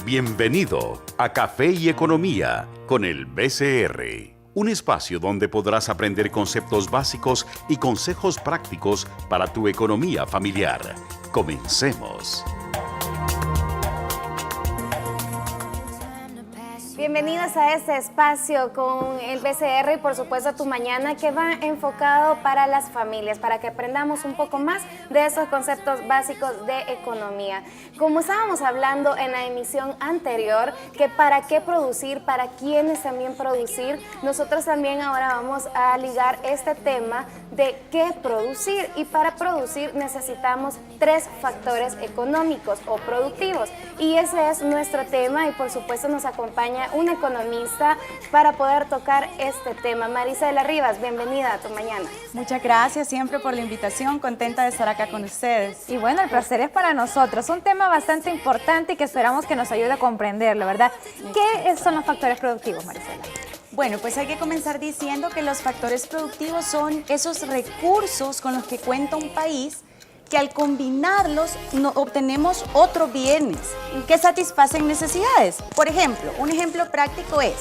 Bienvenido a Café y Economía con el BCR, un espacio donde podrás aprender conceptos básicos y consejos prácticos para tu economía familiar. Comencemos. Bienvenidos a este espacio con el BCR y por supuesto Tu Mañana, que va enfocado para las familias, para que aprendamos un poco más de esos conceptos básicos de economía. Como estábamos hablando en la emisión anterior, que para qué producir, para quiénes también producir, nosotros también ahora vamos a ligar este tema de qué producir, y para producir necesitamos 3 factores económicos o productivos, y ese es nuestro tema, y por supuesto nos acompaña una economista para poder tocar este tema. Marisela Rivas, bienvenida a Tu Mañana. Muchas gracias siempre por la invitación, contenta de estar acá con ustedes. Y bueno, el placer es para nosotros, un tema bastante importante y que esperamos que nos ayude a comprenderlo, ¿verdad? ¿Qué son los factores productivos, Marisela? Bueno, pues hay que comenzar diciendo que los factores productivos son esos recursos con los que cuenta un país que al combinarlos obtenemos otros bienes que satisfacen necesidades. Por ejemplo, un ejemplo práctico es,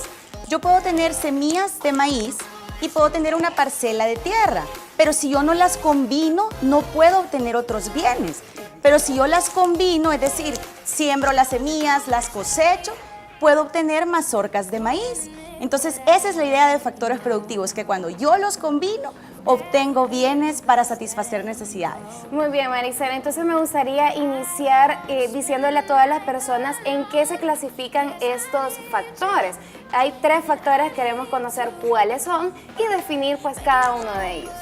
yo puedo tener semillas de maíz y puedo tener una parcela de tierra, pero si yo no las combino, no puedo obtener otros bienes. Pero si yo las combino, es decir, siembro las semillas, las cosecho, puedo obtener mazorcas de maíz. Entonces, esa es la idea de factores productivos, que cuando yo los combino, obtengo bienes para satisfacer necesidades. Muy bien, Marisela, entonces me gustaría iniciar diciéndole a todas las personas en qué se clasifican estos factores. Hay 3 factores, queremos conocer cuáles son y definir pues cada uno de ellos.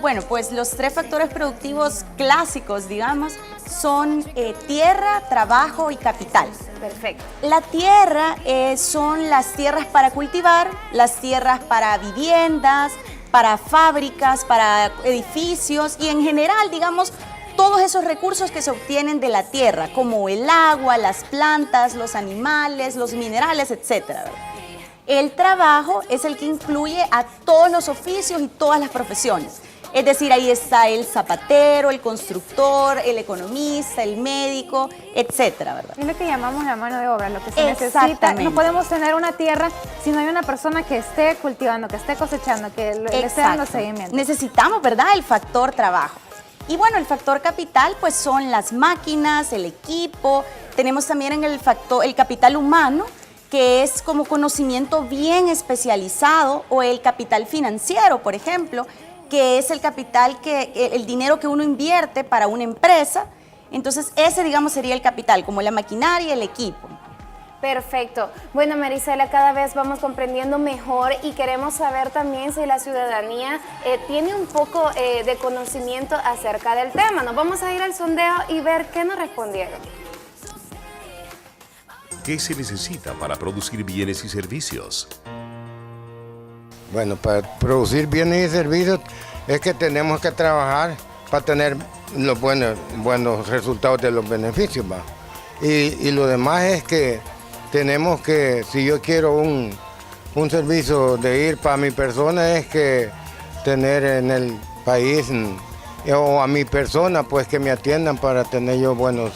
Bueno, pues los 3 factores productivos clásicos, digamos, son tierra, trabajo y capital. Perfecto. La tierra son las tierras para cultivar, las tierras para viviendas, para fábricas, para edificios y en general, digamos, todos esos recursos que se obtienen de la tierra, como el agua, las plantas, los animales, los minerales, etcétera, ¿verdad? El trabajo es el que incluye a todos los oficios y todas las profesiones. Es decir, ahí está el zapatero, el constructor, el economista, el médico, etcétera, ¿verdad? Es lo que llamamos la mano de obra, lo que se necesita. No podemos tener una tierra si no hay una persona que esté cultivando, que esté cosechando, que le esté dando seguimiento. Necesitamos, ¿verdad?, el factor trabajo. Y bueno, el factor capital, pues son las máquinas, el equipo. Tenemos también en el capital humano, que es como conocimiento bien especializado, o el capital financiero, por ejemplo, que es el capital, el dinero que uno invierte para una empresa. Entonces ese, digamos, sería el capital, como la maquinaria y el equipo. Perfecto. Bueno, Marisela, cada vez vamos comprendiendo mejor y queremos saber también si la ciudadanía tiene un poco de conocimiento acerca del tema. Nos vamos a ir al sondeo y ver qué nos respondieron. ¿Qué se necesita para producir bienes y servicios? Bueno, para producir bienes y servicios es que tenemos que trabajar para tener los buenos resultados de los beneficios, ¿va? Y lo demás es que tenemos que, si yo quiero un servicio de ir para mi persona, es que tener en el país o a mi persona, pues que me atiendan para tener yo buenos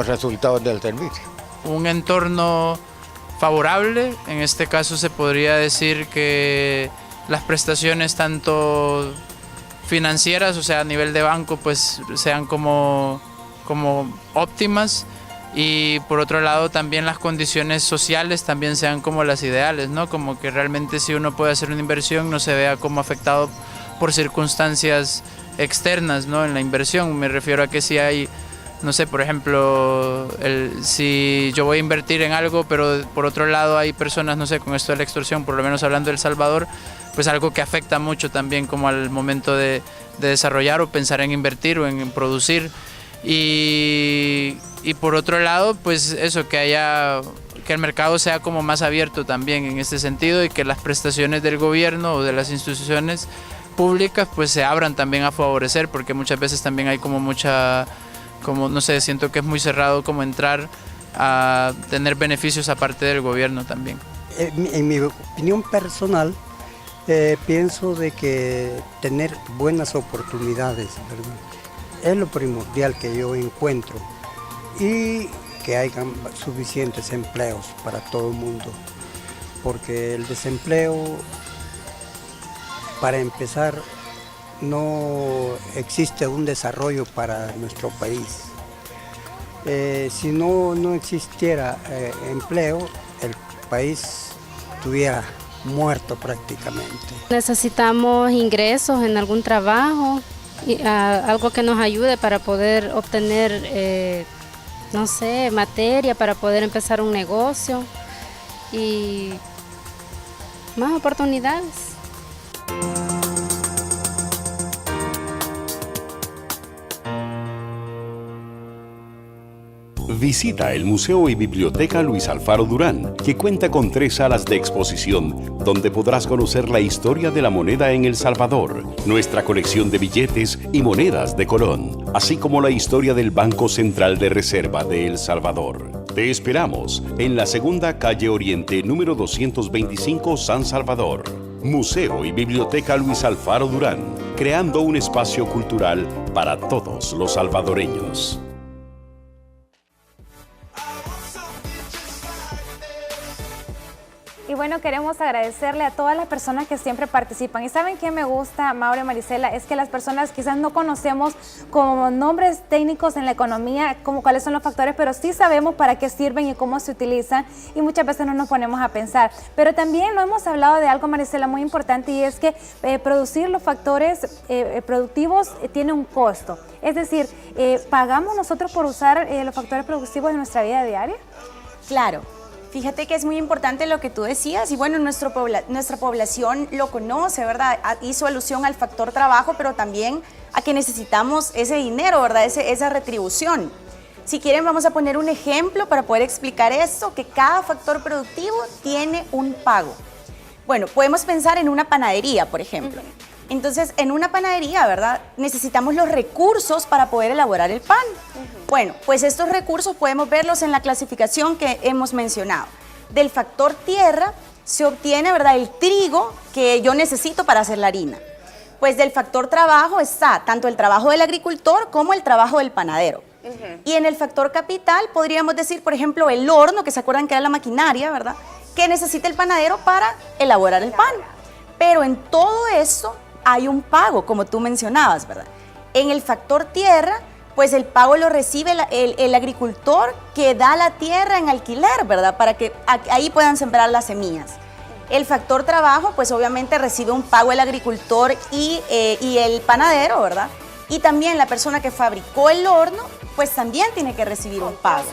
resultados del servicio. Un entorno favorable, en este caso se podría decir que las prestaciones tanto financieras, o sea a nivel de banco, pues sean como óptimas, y por otro lado también las condiciones sociales también sean como las ideales, ¿no? Como que realmente si uno puede hacer una inversión no se vea como afectado por circunstancias externas, ¿no? En la inversión me refiero a que si hay, no sé, por ejemplo, si yo voy a invertir en algo, pero por otro lado hay personas, no sé, con esto de la extorsión, por lo menos hablando de El Salvador, pues algo que afecta mucho también como al momento de desarrollar o pensar en invertir o en producir. Y por otro lado, pues eso, que el mercado sea como más abierto también en este sentido, y que las prestaciones del gobierno o de las instituciones públicas pues se abran también a favorecer, porque muchas veces también hay como no sé, siento que es muy cerrado como entrar a tener beneficios aparte del gobierno también. En mi opinión personal, pienso de que tener buenas oportunidades, ¿verdad?, es lo primordial que yo encuentro. Y que hayan suficientes empleos para todo el mundo, porque el desempleo, para empezar, no existe un desarrollo para nuestro país. Si no existiera empleo, el país estuviera muerto prácticamente. Necesitamos ingresos en algún trabajo, algo que nos ayude para poder obtener, no sé, materia, para poder empezar un negocio y más oportunidades. Visita el Museo y Biblioteca Luis Alfaro Durán, que cuenta con 3 salas de exposición, donde podrás conocer la historia de la moneda en El Salvador, nuestra colección de billetes y monedas de Colón, así como la historia del Banco Central de Reserva de El Salvador. Te esperamos en la 2ª Calle Oriente, número 225, San Salvador. Museo y Biblioteca Luis Alfaro Durán, creando un espacio cultural para todos los salvadoreños. Y bueno, queremos agradecerle a todas las personas que siempre participan. Y ¿saben qué me gusta, Mauro y Marisela? Es que las personas quizás no conocemos como nombres técnicos en la economía, como cuáles son los factores, pero sí sabemos para qué sirven y cómo se utilizan, y muchas veces no nos ponemos a pensar. Pero también no hemos hablado de algo, Marisela, muy importante, y es que producir los factores productivos tiene un costo. Es decir, ¿pagamos nosotros por usar los factores productivos en nuestra vida diaria? Claro. Fíjate que es muy importante lo que tú decías y bueno, nuestra población lo conoce, ¿verdad? Hizo alusión al factor trabajo, pero también a que necesitamos ese dinero, ¿verdad? Esa retribución. Si quieren, vamos a poner un ejemplo para poder explicar esto, que cada factor productivo tiene un pago. Bueno, podemos pensar en una panadería, por ejemplo. Entonces, en una panadería, ¿verdad? Necesitamos los recursos para poder elaborar el pan. Bueno, pues estos recursos podemos verlos en la clasificación que hemos mencionado. Del factor tierra se obtiene, ¿verdad?, el trigo que yo necesito para hacer la harina. Pues del factor trabajo está tanto el trabajo del agricultor como el trabajo del panadero. Y en el factor capital podríamos decir, por ejemplo, el horno, que se acuerdan que era la maquinaria, ¿verdad?, que necesita el panadero para elaborar el pan. Pero en todo esto hay un pago, como tú mencionabas, ¿verdad? En el factor tierra, pues el pago lo recibe el agricultor que da la tierra en alquiler, ¿verdad? Para que ahí puedan sembrar las semillas. El factor trabajo, pues obviamente recibe un pago el agricultor y el panadero, ¿verdad? Y también la persona que fabricó el horno, pues también tiene que recibir un pago.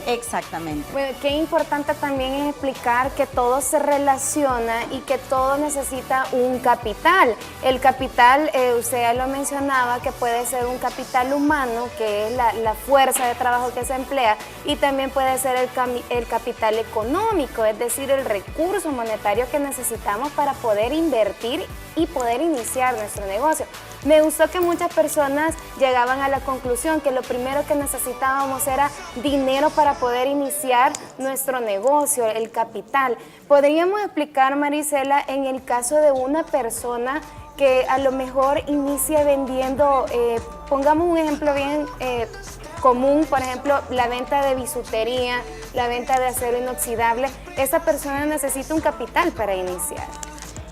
Exactamente. Bueno, qué importante también es explicar que todo se relaciona y que todo necesita un capital. El capital, usted ya lo mencionaba, que puede ser un capital humano, que es la fuerza de trabajo que se emplea, y también puede ser el capital económico, es decir, el recurso monetario que necesitamos para poder invertir y poder iniciar nuestro negocio. Me gustó que muchas personas llegaban a la conclusión que lo primero que necesitábamos era dinero para poder iniciar nuestro negocio, el capital. ¿Podríamos explicar, Marisela, en el caso de una persona que a lo mejor inicia vendiendo, pongamos un ejemplo bien común, por ejemplo, la venta de bisutería, la venta de acero inoxidable? Esa persona necesita un capital para iniciar.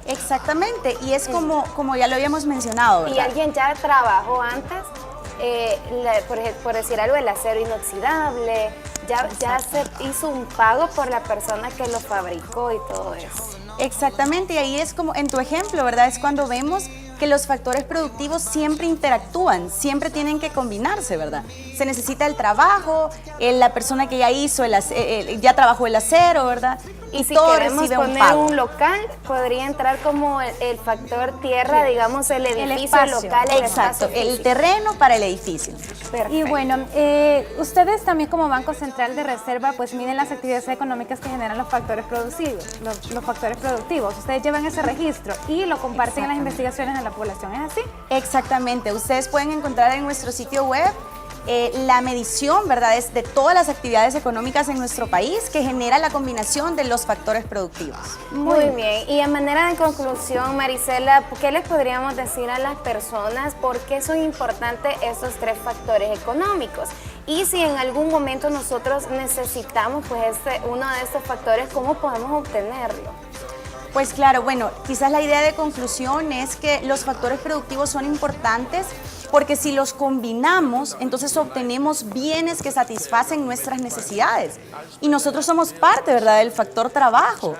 Exactamente, y es como ya lo habíamos mencionado, ¿verdad? Y alguien ya trabajó antes, por decir algo, el acero inoxidable, ya se hizo un pago por la persona que lo fabricó y todo eso. Exactamente, y ahí es como en tu ejemplo, ¿verdad? Es cuando vemos que los factores productivos siempre interactúan, siempre tienen que combinarse, ¿verdad? Se necesita el trabajo, la persona que ya hizo, ya trabajó el acero, ¿verdad? Y si todo queremos recibe un poner pago. un local, podría entrar como el factor tierra, digamos, el edificio local, el Exacto, espacio el terreno para el edificio. Perfecto. Y bueno, ustedes también como Banco Central de Reserva pues miden las actividades económicas que generan los factores productivos, los factores productivos. Ustedes llevan ese registro y lo comparten en las investigaciones de la población, ¿es así? Exactamente, ustedes pueden encontrar en nuestro sitio web la medición, ¿verdad?, es de todas las actividades económicas en nuestro país que genera la combinación de los factores productivos. Muy bien. Y en manera de conclusión, Marisela, ¿qué les podríamos decir a las personas? ¿Por qué son importantes estos 3 factores económicos? Y si en algún momento nosotros necesitamos pues uno de estos factores, ¿cómo podemos obtenerlo? Pues claro, bueno, quizás la idea de conclusión es que los factores productivos son importantes porque si los combinamos, entonces obtenemos bienes que satisfacen nuestras necesidades. Y nosotros somos parte, ¿verdad?, del factor trabajo.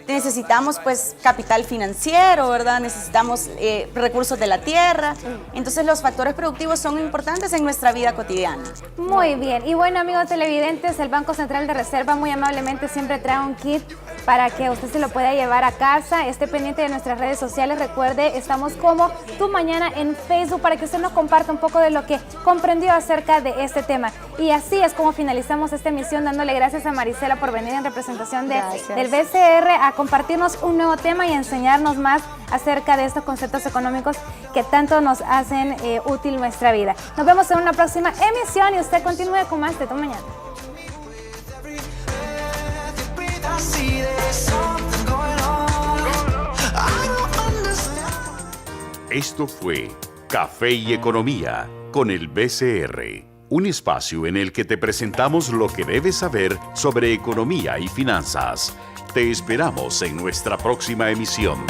Necesitamos, pues, capital financiero, ¿verdad? Necesitamos recursos de la tierra. Entonces, los factores productivos son importantes en nuestra vida cotidiana. Muy bien. Y bueno, amigos televidentes, el Banco Central de Reserva muy amablemente siempre trae un kit para que usted se lo pueda llevar a casa. Esté pendiente de nuestras redes sociales. Recuerde, estamos como Tu Mañana en Facebook para que usted nos comparta un poco de lo que comprendió acerca de este tema. Y así es como finalizamos esta emisión, dándole gracias a Marisela por venir en representación del BCR a compartirnos un nuevo tema y enseñarnos más acerca de estos conceptos económicos que tanto nos hacen útil nuestra vida. Nos vemos en una próxima emisión y usted continúe con más de Tu Mañana. Esto fue Café y Economía con el BCR, un espacio en el que te presentamos lo que debes saber sobre economía y finanzas. Te esperamos en nuestra próxima emisión.